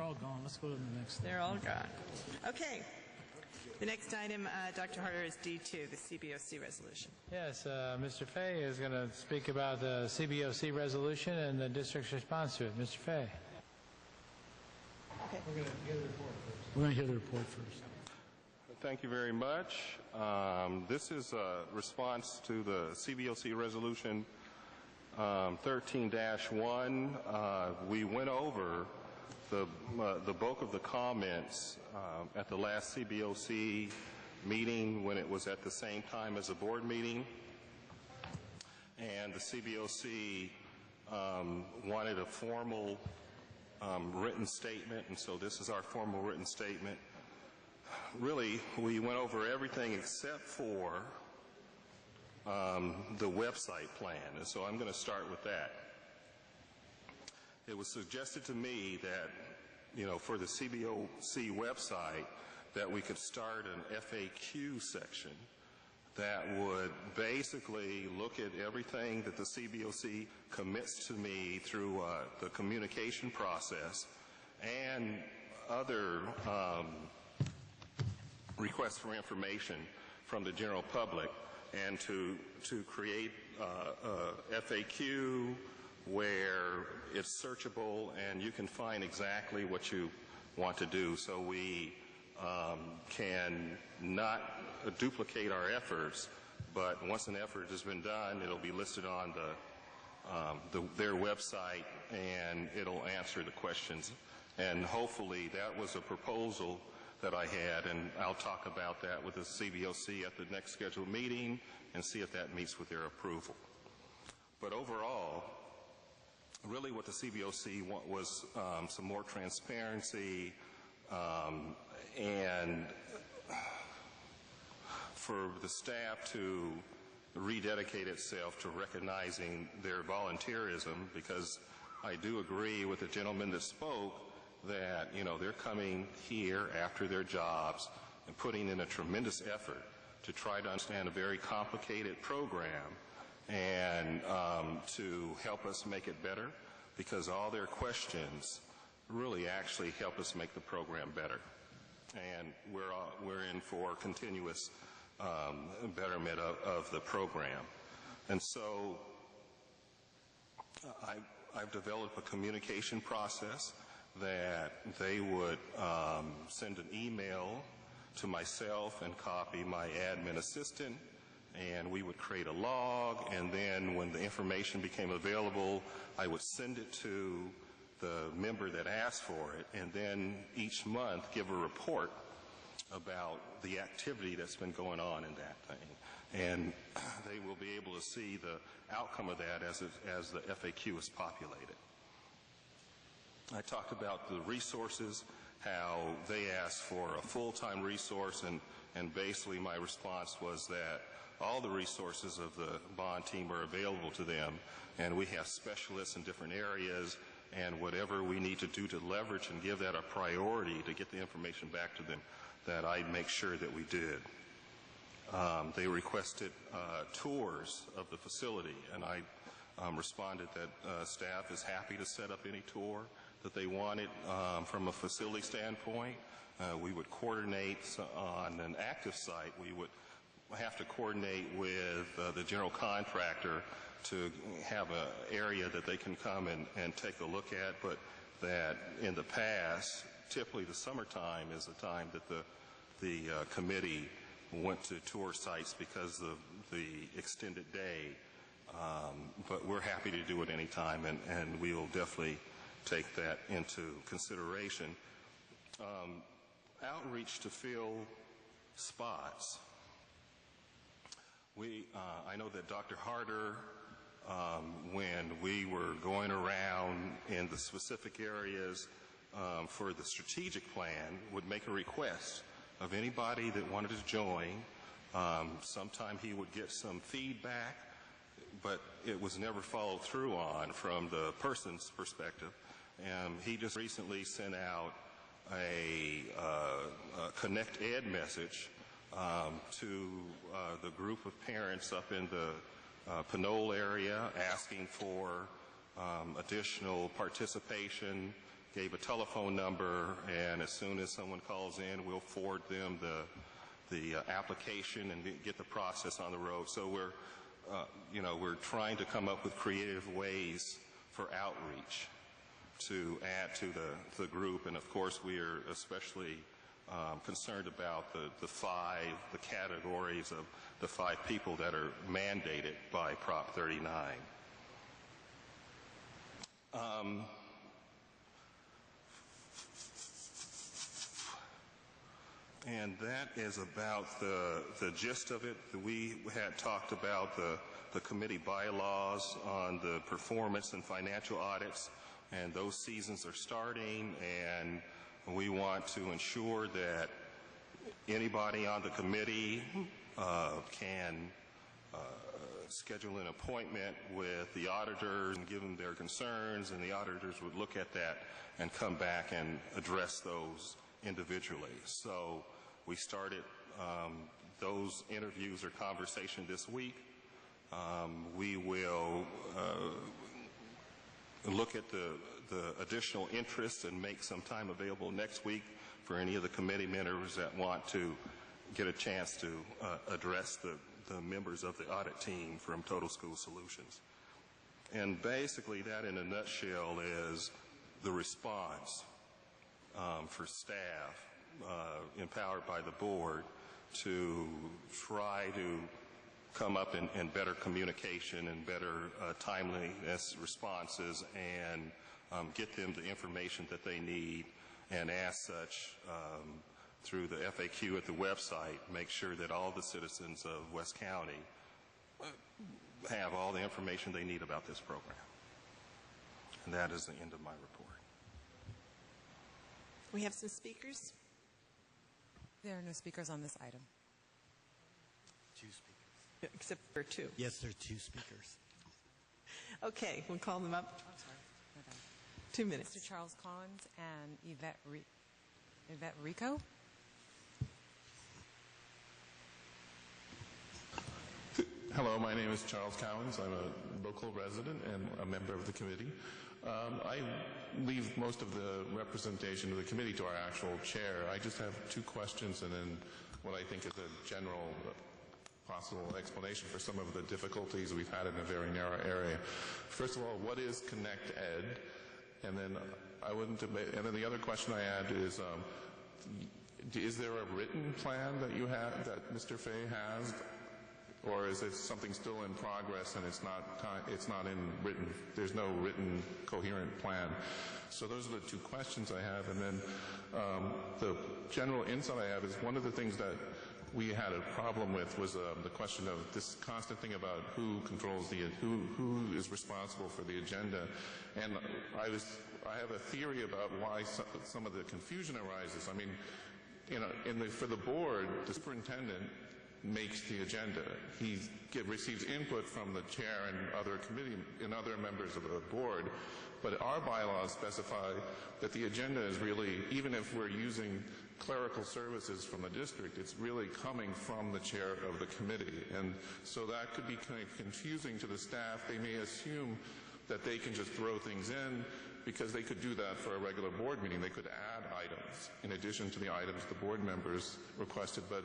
all gone. Let's go to the next one. They're all gone. Okay. The next item, Dr. Harder, is D.2, the CBOC Resolution. Yes, Mr. Fay is going to speak about the CBOC Resolution and the district's response to it. Mr. Fay. Okay. We're going to hear the report first. We're going to hear the report first. Thank you very much. This is a response to the CBOC Resolution 13-1. We went over the bulk of the comments at the last CBOC meeting when it was at the same time as a board meeting. And the CBOC wanted a formal written statement, and so this is our formal written statement. Really, we went over everything except for the website plan, and so I'm going to start with that. It was suggested to me that, for the CBOC website, that we could start an FAQ section that would basically look at everything that the CBOC commits to me through the communication process and other requests for information from the general public, and to create a FAQ where it's searchable and you can find exactly what you want to do, so we can not duplicate our efforts, but once an effort has been done, it'll be listed on their website and it'll answer the questions. And hopefully that was a proposal that I had, and I'll talk about that with the CBOC at the next scheduled meeting and see if that meets with their approval. But overall, really what the CBOC want was some more transparency and for the staff to rededicate itself to recognizing their volunteerism, because I do agree with the gentleman that spoke that, they're coming here after their jobs and putting in a tremendous effort to try to understand a very complicated program and to help us make it better, because all their questions really actually help us make the program better. And we're in for continuous betterment of the program. And so I've developed a communication process that they would send an email to myself and copy my admin assistant, and we would create a log, and then when the information became available, I would send it to the member that asked for it, and then each month give a report about the activity that's been going on in that thing. And they will be able to see the outcome of that as the FAQ is populated. I talked about the resources, how they asked for a full-time resource, and basically my response was that all the resources of the bond team are available to them, and we have specialists in different areas, and whatever we need to do to leverage and give that a priority to get the information back to them, that I make sure that we did. They requested tours of the facility, and I responded that staff is happy to set up any tour that they wanted from a facility standpoint. We would coordinate on an active site. We would have to coordinate with the general contractor to have an area that they can come and take a look at, but that in the past, typically the summertime is the time that the committee went to tour sites because of the extended day. But we're happy to do it anytime, and we will definitely take that into consideration. Outreach to fill spots. I know that Dr. Harder, when we were going around in the specific areas for the strategic plan, would make a request of anybody that wanted to join. Sometime he would get some feedback, but it was never followed through on from the person's perspective. He just recently sent out a Connect Ed message to the group of parents up in the Pinole area, asking for additional participation, gave a telephone number, and as soon as someone calls in, we'll forward them the application and get the process on the road. So we're trying to come up with creative ways for outreach to add to the group, and of course we are especially concerned about the categories of the 5 people that are mandated by Prop 39. And that is about the gist of it. We had talked about the committee bylaws on the performance and financial audits, and those seasons are starting, and we want to ensure that anybody on the committee can schedule an appointment with the auditors and give them their concerns, and the auditors would look at that and come back and address those individually. So we started those interviews or conversation this week. We will look at the additional interest and make some time available next week for any of the committee members that want to get a chance to address the members of the audit team from Total School Solutions. And basically that in a nutshell is the response for staff empowered by the board to try to come up in better communication and better timeliness responses and get them the information that they need, and as such, through the FAQ at the website, make sure that all the citizens of West County have all the information they need about this program. And that is the end of my report. We have some speakers. There are no speakers on this item. 2 speakers. Except for 2. Yes, there are 2 speakers. Okay, we'll call them up. I'm sorry. My bad. 2 minutes. Mr. Charles Collins and Yvette Rico. Hello, my name is Charles Cowens. I'm a local resident and a member of the committee. I leave most of the representation of the committee to our actual chair. I just have 2 questions and then what I think is a general possible explanation for some of the difficulties we've had in a very narrow area. First of all, what is Connect Ed? And then and then the other question I had is there a written plan that you have, that Mr. Fay has? Or is it something still in progress and it's not in written, there's no written coherent plan? So those are the 2 questions I have. And then the general insight I have is one of the things that we had a problem with was the question of this constant thing about who controls who is responsible for the agenda. And I have a theory about why some of the confusion arises. I mean, for the board, the superintendent makes the agenda. He receives input from the chair and other members of the board, but our bylaws specify that the agenda is really, even if we're using clerical services from the district, it's really coming from the chair of the committee. And so that could be kind of confusing to the staff. They may assume that they can just throw things in because they could do that for a regular board meeting. They could add items in addition to the items the board members requested, but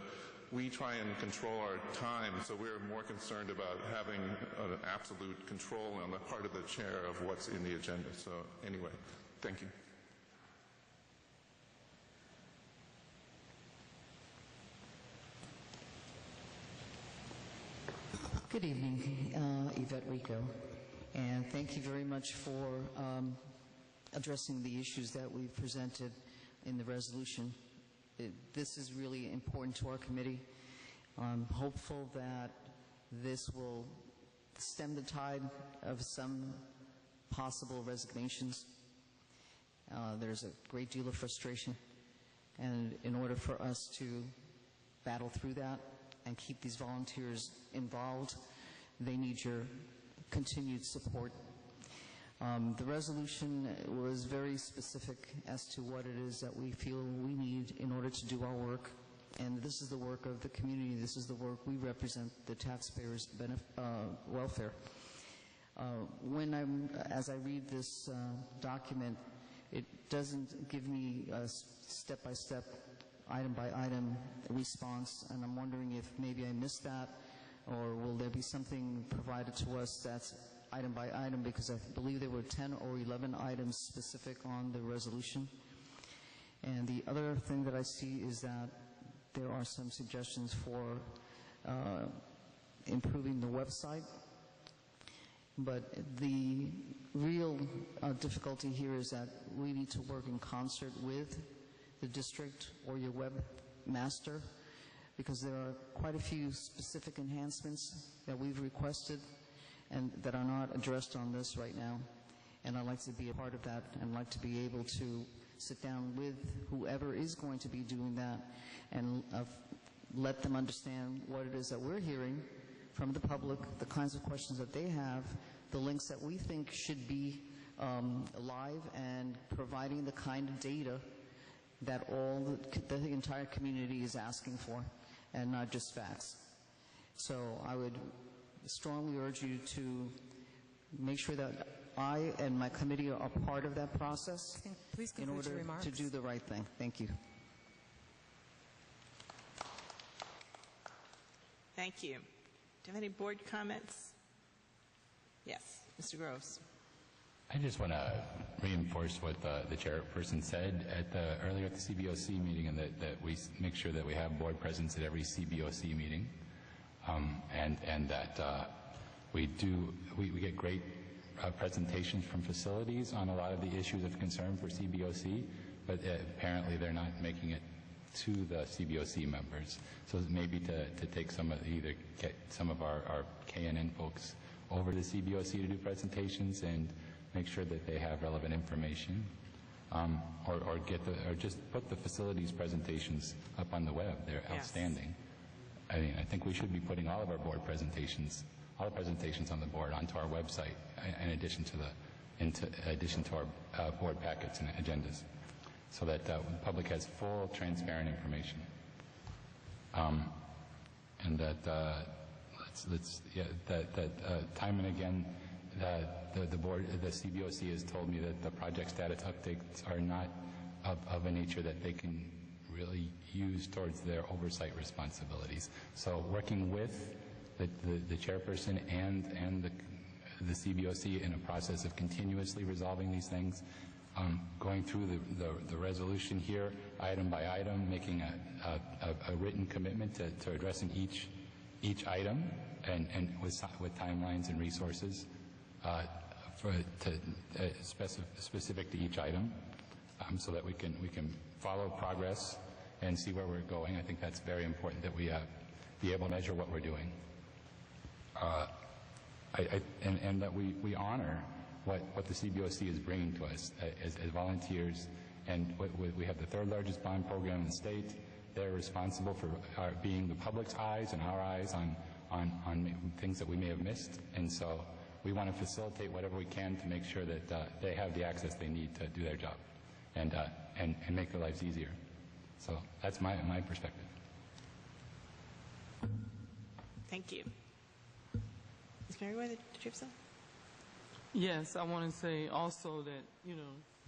we try and control our time, so we're more concerned about having an absolute control on the part of the chair of what's in the agenda. So anyway, thank you. Good evening, Yvette Rico, and thank you very much for addressing the issues that we've presented in the resolution. This is really important to our committee. I'm hopeful that this will stem the tide of some possible resignations. There's a great deal of frustration, and in order for us to battle through that and keep these volunteers involved, they need your continued support. The resolution was very specific as to what it is that we feel we need in order to do our work. And this is the work of the community. This is the work we represent, the taxpayers' welfare. As I read this document, it doesn't give me a step-by-step, item-by-item response, and I'm wondering if maybe I missed that, or will there be something provided to us that's item by item, because I believe there were 10 or 11 items specific on the resolution. And the other thing that I see is that there are some suggestions for improving the website. But the real difficulty here is that we need to work in concert with the district or your webmaster, because there are quite a few specific enhancements that we've requested and that are not addressed on this right now. And I'd like to be a part of that, and like to be able to sit down with whoever is going to be doing that and let them understand what it is that we're hearing from the public, the kinds of questions that they have, the links that we think should be live, and providing the kind of data that the entire community is asking for, and not just facts. So I would strongly urge you to make sure that I and my committee are part of that process Please in conclude your order remarks. to do the right thing. Thank you. Thank you. Do you have any board comments? Yes, Mr. Groves. I just want to reinforce what the chairperson said earlier at the CBOC meeting, and that we make sure that we have board presence at every CBOC meeting, and that we get great presentations from facilities on a lot of the issues of concern for CBOC, but apparently they're not making it to the CBOC members. So maybe to take either get some of our KNN folks over to CBOC to do presentations and make sure that they have relevant information, or just put the facilities presentations up on the web. They're outstanding. I mean, I think we should be putting all of our board presentations, all the presentations on the board, onto our website, in addition to our board packets and agendas, so that the public has full, transparent information, and that time and again, the board, the CBOC has told me that the project status updates are not of a nature that they can really use towards their oversight responsibilities. So working with the chairperson and the CBOC in a process of continuously resolving these things, going through the resolution here, item by item, making a written commitment to addressing each item, and with timelines and resources specific to each item, so that we can follow progress and see where we're going. I think that's very important, that we be able to measure what we're doing, and that we honor what the CBOC is bringing to us as volunteers. And we have the third largest bond program in the state. They're responsible for being the public's eyes and our eyes on things that we may have missed. And so we want to facilitate whatever we can to make sure that they have the access they need to do their job and make their lives easier. So that's my perspective. Thank you. Ms. Merriweather, did you have something? Yes, I want to say also that,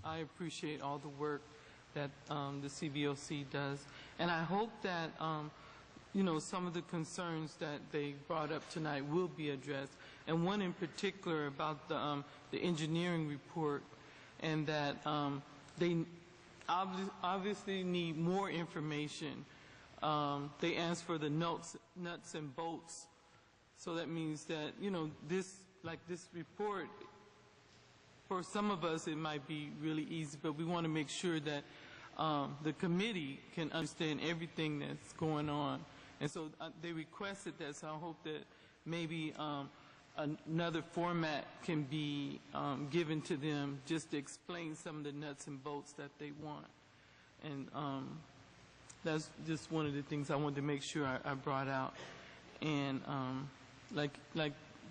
I appreciate all the work that the CBOC does. And I hope that, some of the concerns that they brought up tonight will be addressed. And one in particular about the engineering report, and that they obviously need more information. They asked for the nuts and bolts. So that means that, this report, for some of us it might be really easy, but we want to make sure that the committee can understand everything that's going on. And so they requested that, so I hope that maybe another format can be given to them just to explain some of the nuts and bolts that they want. And that's just one of the things I wanted to make sure I brought out. And like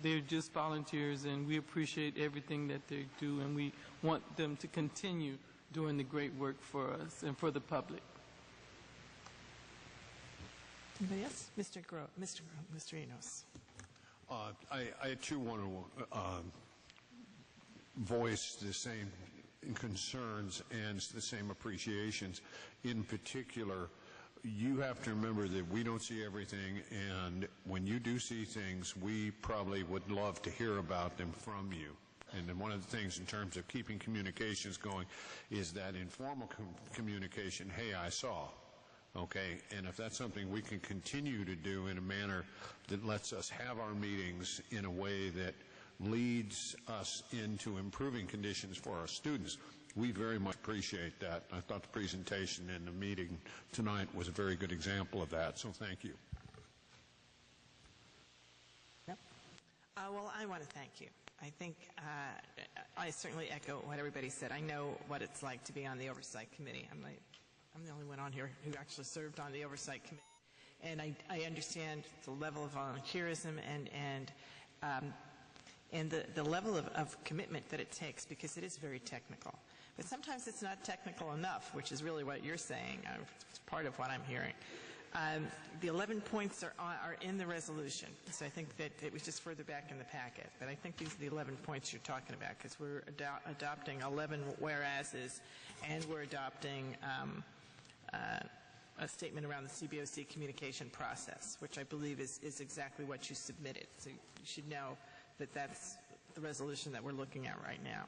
they're just volunteers, and we appreciate everything that they do, and we want them to continue doing the great work for us and for the public. Anybody else? Mr. Enos. I too want to voice the same concerns and the same appreciations. In particular, you have to remember that we don't see everything, and when you do see things, we probably would love to hear about them from you. And then one of the things in terms of keeping communications going is that informal communication, hey, I saw, okay? And if that's something we can continue to do in a manner that lets us have our meetings in a way that leads us into improving conditions for our students, we very much appreciate that. I thought the presentation and the meeting tonight was a very good example of that, so thank you. Yep. Well, I want to thank you. I think I certainly echo what everybody said. I know what it's like to be on the Oversight Committee. I'm the only one on here who actually served on the Oversight Committee. And I understand the level of volunteerism and the level of commitment that it takes, because it is very technical. But sometimes it's not technical enough, which is really what you're saying. It's part of what I'm hearing. The 11 points are in the resolution, so I think that it was just further back in the packet. But I think these are the 11 points you're talking about, because we're adopting 11 whereases, and we're adopting a statement around the CBOC communication process, which I believe is exactly what you submitted. So you should know that that's the resolution that we're looking at right now.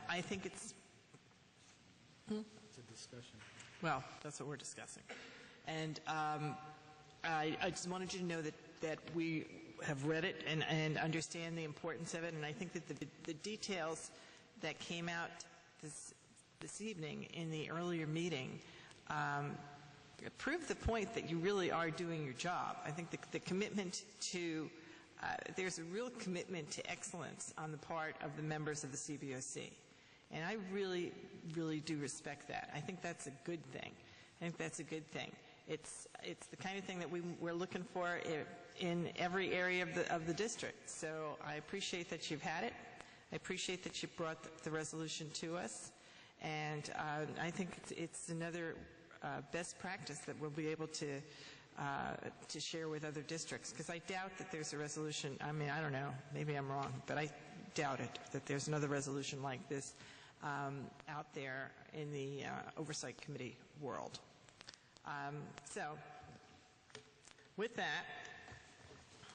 I think it's... It's a discussion. Well, that's what we're discussing. And I just wanted you to know that we have read it and understand the importance of it, and I think that the details that came out this evening in the earlier meeting prove the point that you really are doing your job. I think the commitment to there's a real commitment to excellence on the part of the members of the CBOC. And I really, really do respect that. I think that's a good thing. I think that's a good thing. It's the kind of thing that we're looking for in every area of the district. So I appreciate that you've had it. I appreciate that you brought the resolution to us. And I think it's another best practice that we'll be able to share with other districts, because I doubt that there's a resolution. I mean, I don't know, maybe I'm wrong, but I doubt it, that there's another resolution like this out there in the Oversight Committee world. So with that,